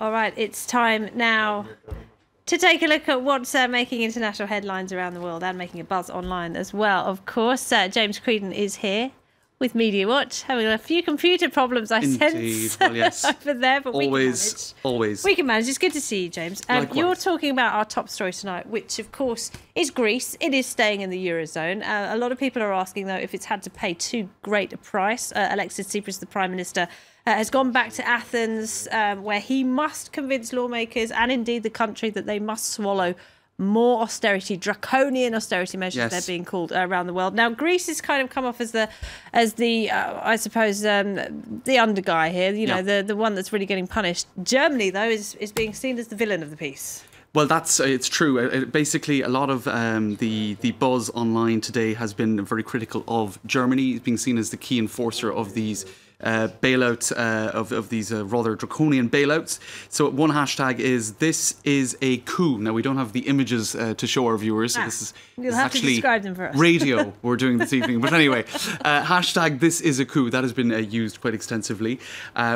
All right, it's time now to take a look at what's making international headlines around the world and making a buzz online as well. Of course, James Creedon is here with MEDIAWATCH, having a few computer problems, I sense, well, yes. over there, but we can manage. Always. We can manage. It's good to see you, James. You're talking about our top story tonight, which, of course, is Greece. It is staying in the eurozone. A lot of people are asking, though, if it's had to pay too great a price. Alexis Tsipras, the Prime Minister, has gone back to Athens, where he must convince lawmakers and indeed the country that they must swallow more austerity, draconian austerity measures, they're being called around the world. Now, Greece has kind of come off as the I suppose, the under guy here, you know, the one that's really getting punished. Germany, though, is being seen as the villain of the piece. Well, it's true. Basically, a lot of the buzz online today has been very critical of Germany being seen as the key enforcer of these bailouts, of these rather draconian bailouts. So one hashtag is "This is a coup." Now, we don't have the images to show our viewers. So this is actually to describe them for us. Radio we're doing this evening. But anyway, hashtag "This is a coup." That has been used quite extensively,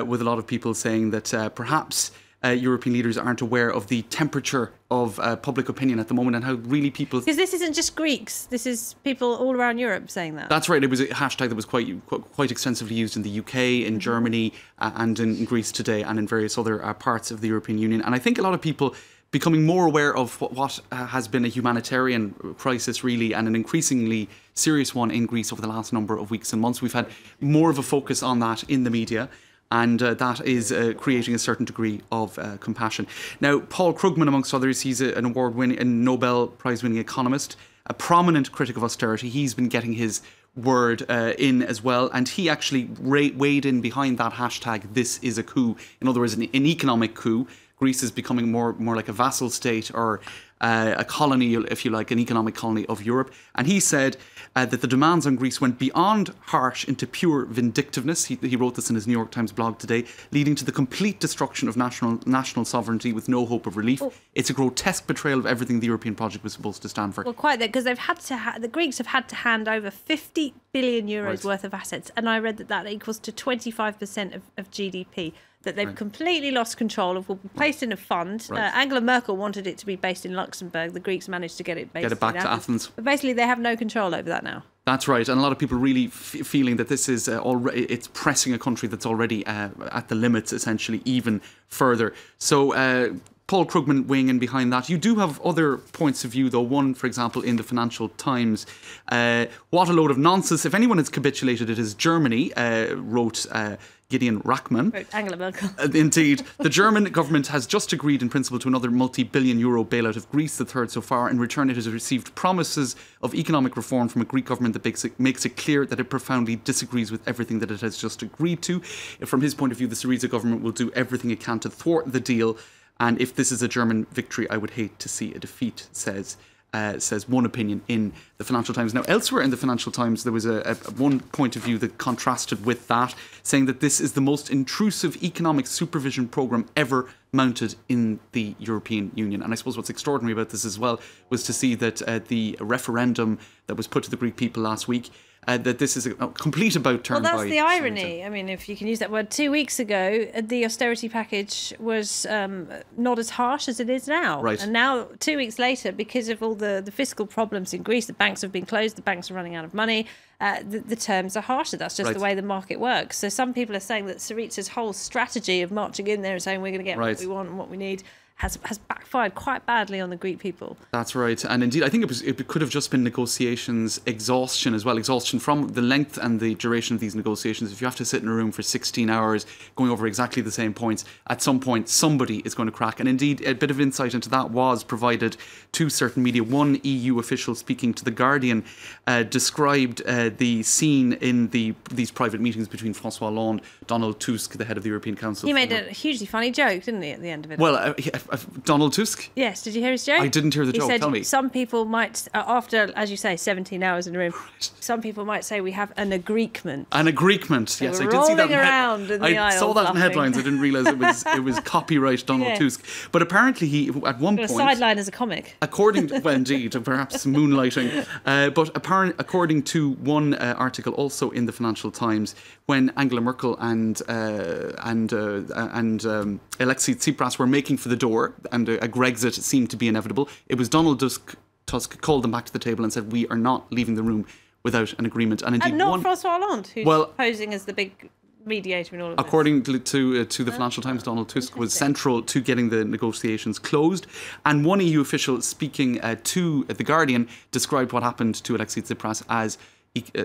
with a lot of people saying that perhaps European leaders aren't aware of the temperature of public opinion at the moment and how really people... Because this isn't just Greeks, this is people all around Europe saying that. That's right. It was a hashtag that was quite extensively used in the UK, in Germany, and in Greece today, and in various other parts of the European Union. And I think a lot of people becoming more aware of what has been a humanitarian crisis, really, and an increasingly serious one in Greece over the last number of weeks and months. We've had more of a focus on that in the media. And that is creating a certain degree of compassion. Now, Paul Krugman, amongst others, he's an award-winning, Nobel Prize-winning economist, a prominent critic of austerity. He's been getting his word in as well. And he actually weighed in behind that hashtag, "This is a coup." In other words, an economic coup. Greece is becoming more like a vassal state, or a colony, if you like, an economic colony of Europe. And he said that the demands on Greece went beyond harsh into pure vindictiveness. He wrote this in his New York Times blog today, leading to the complete destruction of national sovereignty with no hope of relief. It's a grotesque betrayal of everything the European project was supposed to stand for. Well, quite that, because they've had to. The Greeks have had to hand over 50 billion euros worth of assets, and I read that equals to 25% of GDP. That they've completely lost control of, will be placed in a fund. Angela Merkel wanted it to be based in Luxembourg. The Greeks managed to get it back to Athens. But basically, they have no control over that now. That's right, and a lot of people really feeling that this is it's pressing a country that's already at the limits, essentially, even further. So Paul Krugman weighing in behind that. You do have other points of view, though. One, for example, in the Financial Times. What a load of nonsense. If anyone has capitulated, it is Germany, wrote Gideon Rachman. Angela Merkel. Indeed. The German government has just agreed in principle to another multi-billion euro bailout of Greece, the third so far. In return, it has received promises of economic reform from a Greek government that makes it clear that it profoundly disagrees with everything that it has just agreed to. From his point of view, the Syriza government will do everything it can to thwart the deal. And if this is a German victory, I would hate to see a defeat, says one opinion in the Financial Times. Now, elsewhere in the Financial Times, there was one point of view that contrasted with that, saying that this is the most intrusive economic supervision programme ever mounted in the European Union. And I suppose what's extraordinary about this as well was to see that the referendum that was put to the Greek people last week, that this is a complete about-turn. Well, that's the irony. I mean, if you can use that word. 2 weeks ago, the austerity package was not as harsh as it is now. Right. And now, 2 weeks later, because of all the fiscal problems in Greece, the banks have been closed, the banks are running out of money, the terms are harsher. That's just the way the market works. So some people are saying that Syriza's whole strategy of marching in there and saying we're going to get what we want and what we need has backfired quite badly on the Greek people. That's right. And indeed, I think it could have just been negotiations exhaustion as well. Exhaustion from the length and the duration of these negotiations. If you have to sit in a room for 16 hours going over exactly the same points, at some point somebody is going to crack. And indeed, a bit of insight into that was provided to certain media. One EU official speaking to The Guardian described the scene in these private meetings between François Hollande, Donald Tusk, the head of the European Council. He made a hugely funny joke, didn't he, at the end of it? Well, Donald Tusk? Yes, did you hear his joke? I didn't hear the joke, tell me. Some people might, after, as you say, 17 hours in a room, some people might say we have an agreement. An agreement, so yes. I did see that around in the I saw that in headlines. I didn't realise it was copyright Donald Tusk. But apparently he, at one point... sideline as a comic. According to, well, indeed, perhaps moonlighting. But according to one article also in the Financial Times, when Angela Merkel and Alexei Tsipras were making for the door and a Grexit seemed to be inevitable, it was Donald Tusk called them back to the table and said, we are not leaving the room without an agreement. And indeed, not François Hollande, who's posing as the big mediator in all of this. According to the Financial Times, Donald Tusk was central to getting the negotiations closed. And one EU official speaking to The Guardian described what happened to Alexei Tsipras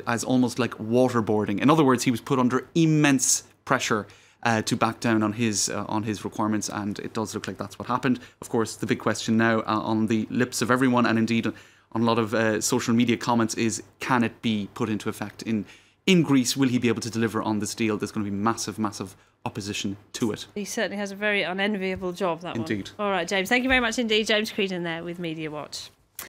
as almost like waterboarding. In other words, he was put under immense pressure to back down on his requirements, and it does look like that's what happened. Of course, the big question now on the lips of everyone, and indeed on a lot of social media comments, is can it be put into effect in Greece? Will he be able to deliver on this deal? There's going to be massive opposition to it. He certainly has a very unenviable job, that one. Indeed. All right, James, thank you very much indeed. James Creedon there with Media Watch.